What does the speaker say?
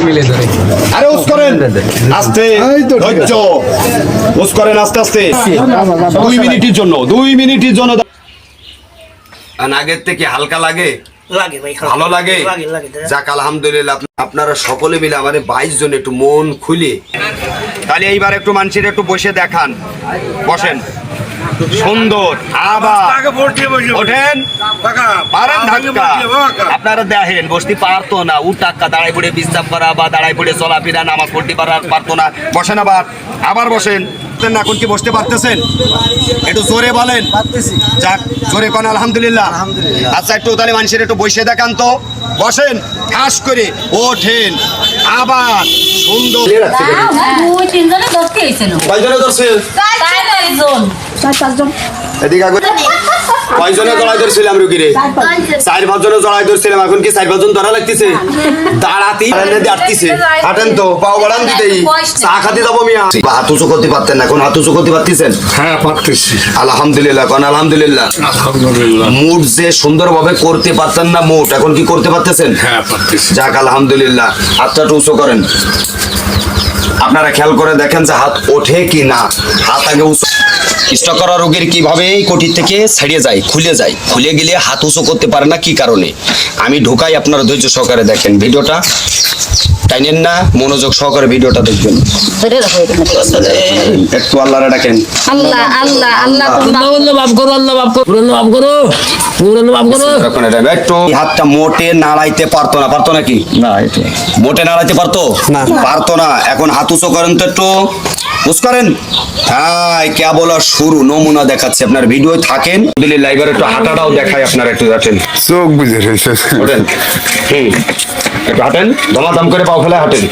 মিলে ধরে। আরে উস করেন আস্তে, ধৈর্য উস করেন আস্তে আস্তে। 2 মিনিটের জন্য, 2 মিনিটের জন্য। আগের থেকে হালকা লাগে, লাগে ভাই, ভালো লাগে। লাগে। যাক আলহামদুলিল্লাহ, আপনারা সকলে মিলে আমাদের 22 জন একটু মন খুলে তাহলে এইবার একটু মানুষের একটু বসে দেখান। বসেন, সুন্দর। আবার ওঠেন, পারেন ধাক্কা। আপনারা দেখেন বসতে পারতো না, টাক্কা দাঁড়াই পড়ে বিশ্রাম করা বা দাঁড়াই পড়ে চলাফেরা, নামাজ পড়তে পারতো না। বসেন, আবার বসেন। এখন কি বসতে পারতেছেন? একটু জোরে বলেন। যাক, জোরে কোন আলহামদুলিল্লাহ। আচ্ছা, একটু তাহলে মানুষের একটু বসে দেখান তো। বসেন, ঠাস করে ওঠেন, আবার সুন্দর। তিনজনে ধরতে হয়েছিল। কয়জনে ধরছে? এদিকে আগে কয়জনে জড়াই ধরছিলাম রুগীরে? 4-5 জনে জড়াই ধরছিলাম। এখন কি 4-5 জন ধরা লাগতেছে? দাঁড়াতেই আসতেছে। হাঁটেন তো, পাও বাড়ান দিতেই। চা খাতে যাবো মিয়া। হাত উঁচু করতে পারতেন না, এখন হাত উঁচু করতে পারতেছেন? হ্যাঁ, পারতেছি। আলহামদুলিল্লাহ, কোন আলহামদুলিল্লাহ। আলহামদুলিল্লাহ। মুড যে সুন্দরভাবে করতে পারতেন না, মুড এখন কি করতে পারতেছেন? হ্যাঁ, পারতেছি। যাক আলহামদুলিল্লাহ। হাতটা একটু উঁচু করেন। আপনারা খেয়াল করে দেখেন যে হাত ওঠে কি না। হাত আগে উঁচু। স্ট্রোক করা রোগীর কিভাবে এই কোটির থেকে ছেড়ে যায়, খুলে গেলে হাত উঁচু করতে পারে না, কি কারণে আমি ঢোকাই। আপনারা ধৈর্য সহকারে দেখেন ভিডিওটা, টাইনেন না, মনোযোগ সহকারে ভিডিওটা দেখবেন। একটু আল্লাহরে ডাকেন। আল্লাহ আল্লাহ আল্লাহ একটু হাতটা মোটে নাড়াইতে পারতো নাকি? না, এটা মোটে নাড়াইতে পারতো না, পারতো না। এখন হাত উঁচু করেন তো, একটু বুঝ করেন। হ্যাঁ, কে বলার শুরু, নমুনা দেখাচ্ছে। আপনার ভিডিও থাকেন লাইভের একটু হাঁটাটাও দেখায়। আপনারা একটু হাঁটেন, চোখ বুঝে রয়েছে। ওঠেন, একটু হাঁটেন, ধমাধম করে পাও ফেলে হাঁটেন।